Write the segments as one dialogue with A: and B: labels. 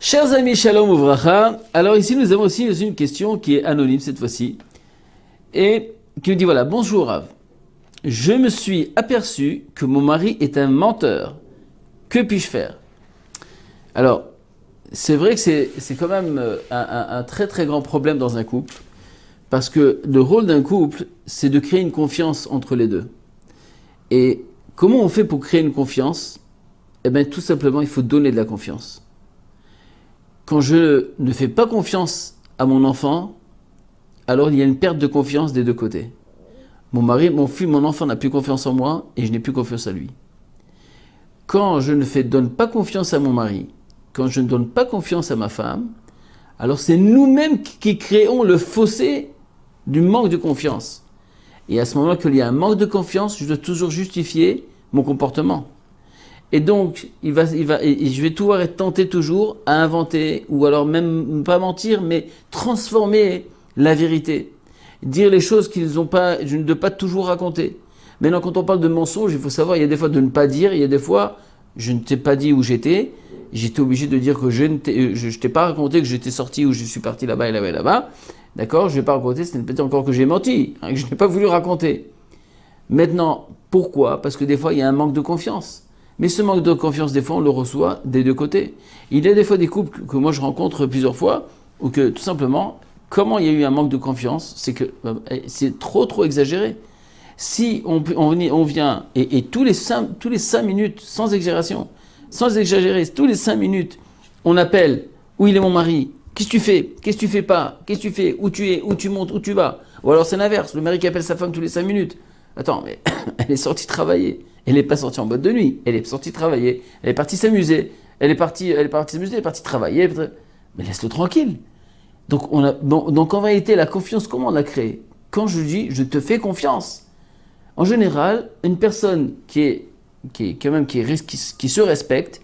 A: Chers amis, shalom ouvracha. Alors ici, nous avons aussi une question qui est anonyme cette fois-ci. Et qui nous dit, voilà, bonjour Rav. Je me suis aperçu que mon mari est un menteur. Que puis-je faire? Alors, c'est vrai que c'est quand même un très très grand problème dans un couple. Parce que le rôle d'un couple, c'est de créer une confiance entre les deux. Et comment on fait pour créer une confiance? Eh bien, tout simplement, il faut donner de la confiance. Quand je ne fais pas confiance à mon enfant, alors il y a une perte de confiance des deux côtés. Mon mari, mon fils, mon enfant n'a plus confiance en moi et je n'ai plus confiance à lui. Quand je ne donne pas confiance à mon mari, quand je ne donne pas confiance à ma femme, alors c'est nous-mêmes qui créons le fossé du manque de confiance. Et à ce moment-là qu'il y a un manque de confiance, je dois toujours justifier mon comportement. Et donc, je vais toujours être tenté toujours à inventer, ou alors même pas mentir, mais transformer la vérité. Dire les choses qu'ils n'ont pas, je ne dois pas toujours raconter. Maintenant, quand on parle de mensonge, il faut savoir, il y a des fois de ne pas dire, il y a des fois, je ne t'ai pas dit où j'étais obligé de dire que je t'ai pas raconté que j'étais sorti ou je suis parti là-bas et là-bas et là-bas. D'accord? Je ne vais pas raconter, c'est peut-être encore que j'ai menti, hein, que je n'ai pas voulu raconter. Maintenant, pourquoi? Parce que des fois, il y a un manque de confiance. Mais ce manque de confiance, des fois, on le reçoit des deux côtés. Il y a des fois des couples que moi je rencontre plusieurs fois, où que tout simplement, comment il y a eu un manque de confiance, c'est que c'est trop exagéré. Si on vient, et tous les 5 minutes, sans exagération, sans exagérer, tous les 5 minutes, on appelle, où il est mon mari? Qu'est-ce que tu fais? Qu'est-ce que tu fais pas? Qu'est-ce que tu fais? Où tu es? Où tu montes? Où tu vas? Ou alors c'est l'inverse, le mari qui appelle sa femme tous les 5 minutes. Attends, mais elle est sortie travailler. Elle n'est pas sortie en boîte de nuit. Elle est sortie travailler. Elle est partie s'amuser. Elle est partie s'amuser. Elle est partie travailler. Mais laisse-le tranquille. Donc en réalité, la confiance, comment on la crée? Quand je dis, je te fais confiance. En général, une personne qui se respecte,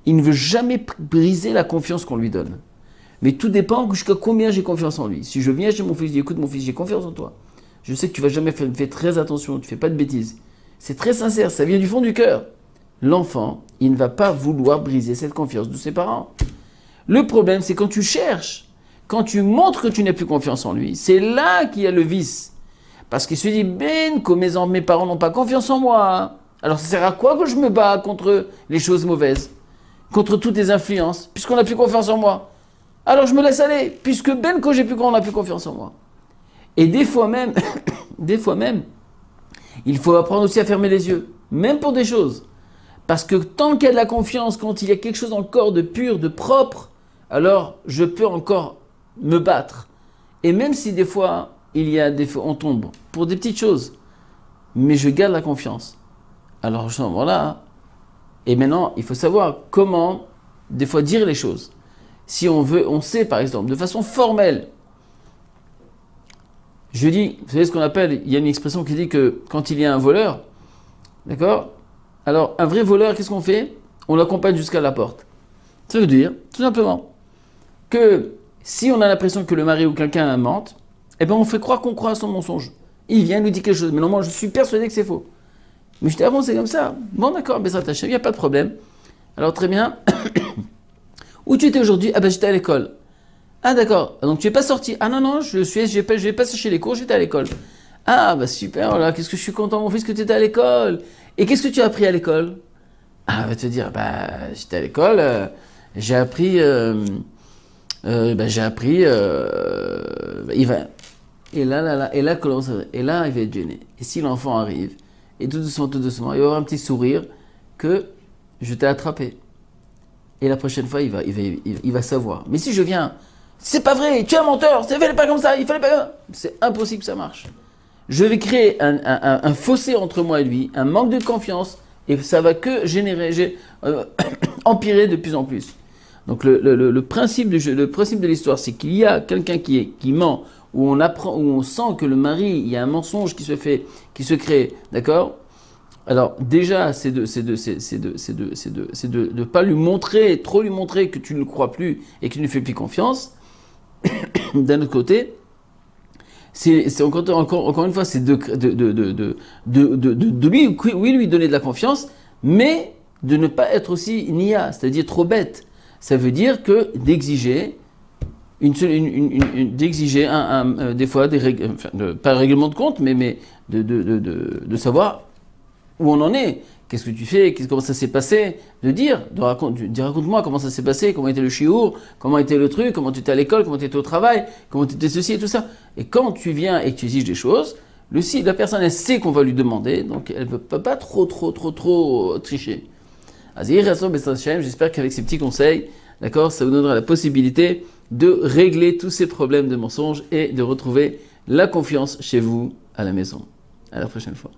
A: il ne veut jamais briser la confiance qu'on lui donne. Mais tout dépend jusqu'à combien j'ai confiance en lui. Si je viens chez mon fils, je dis, écoute mon fils, j'ai confiance en toi. Je sais que tu vas jamais faire, fais très attention, tu fais pas de bêtises. C'est très sincère, ça vient du fond du cœur. L'enfant, il ne va pas vouloir briser cette confiance de ses parents. Le problème, c'est quand tu cherches, quand tu montres que tu n'as plus confiance en lui, c'est là qu'il y a le vice. Parce qu'il se dit, mes parents n'ont pas confiance en moi. Alors ça sert à quoi que je me bats contre les choses mauvaises, contre toutes les influences, puisqu'on n'a plus confiance en moi? Alors je me laisse aller, puisque quand j'ai plus grand, on n'a plus confiance en moi. Et des fois même, il faut apprendre aussi à fermer les yeux, même pour des choses. Parce que tant qu'il y a de la confiance, quand il y a quelque chose encore de pur, de propre, alors je peux encore me battre. Et même si des fois, on tombe pour des petites choses, mais je garde la confiance. Alors à ce moment-là, et maintenant, il faut savoir comment, des fois, dire les choses. Si on sait par exemple, de façon formelle, je dis, vous savez ce qu'on appelle, il y a une expression qui dit que quand il y a un voleur, d'accord? Alors, un vrai voleur, qu'est-ce qu'on fait? On l'accompagne jusqu'à la porte. Ça veut dire, tout simplement, que si on a l'impression que le mari ou quelqu'un mente, eh bien on fait croire qu'on croit à son mensonge. Il vient nous dire quelque chose, mais non, moi je suis persuadé que c'est faux. Mais je dis, ah bon, c'est comme ça. Bon, d'accord, mais ça t'achève, il n'y a pas de problème. Alors, très bien. Où tu étais aujourd'hui? Ah ben, j'étais à l'école. Ah d'accord, donc tu n'es pas sorti. Ah non, j'ai pas séché les cours, j'étais à l'école. Ah bah super, voilà, qu'est-ce que je suis content mon fils que tu étais à l'école. Et qu'est-ce que tu as appris à l'école? Ah, on va te dire, bah j'étais à l'école, j'ai appris, il va, et là, et là il va être gêné. Et si l'enfant arrive, et tout doucement, il va avoir un petit sourire que je t'ai attrapé. Et la prochaine fois, il va savoir. Mais si je viens, c'est pas vrai, tu es un menteur, il fallait pas comme ça, il fallait pas. C'est impossible que ça marche. Je vais créer un fossé entre moi et lui, un manque de confiance, et ça va que empirer de plus en plus. Donc le principe de l'histoire, c'est qu'il y a quelqu'un qui ment, où on sent que le mari, il y a un mensonge qui se crée, d'accord? Alors déjà, c'est de pas lui montrer, trop lui montrer que tu ne le crois plus et que tu ne lui fais plus confiance. D'un autre côté, c'est encore une fois, c'est de lui donner de la confiance, mais de ne pas être aussi nia, c'est-à-dire trop bête. ça veut dire que d'exiger des fois pas un règlement de compte, mais de savoir où on en est. Qu'est-ce que tu fais? Comment ça s'est passé? De dire raconte-moi comment ça s'est passé, comment était le chiour, comment était le truc, comment tu étais à l'école, comment tu étais au travail, comment tu étais ceci et tout ça. Et quand tu viens et que tu exiges des choses, la personne, elle sait qu'on va lui demander, donc elle ne peut pas trop tricher. J'espère qu'avec ces petits conseils, d'accord, ça vous donnera la possibilité de régler tous ces problèmes de mensonges et de retrouver la confiance chez vous à la maison. À la prochaine fois.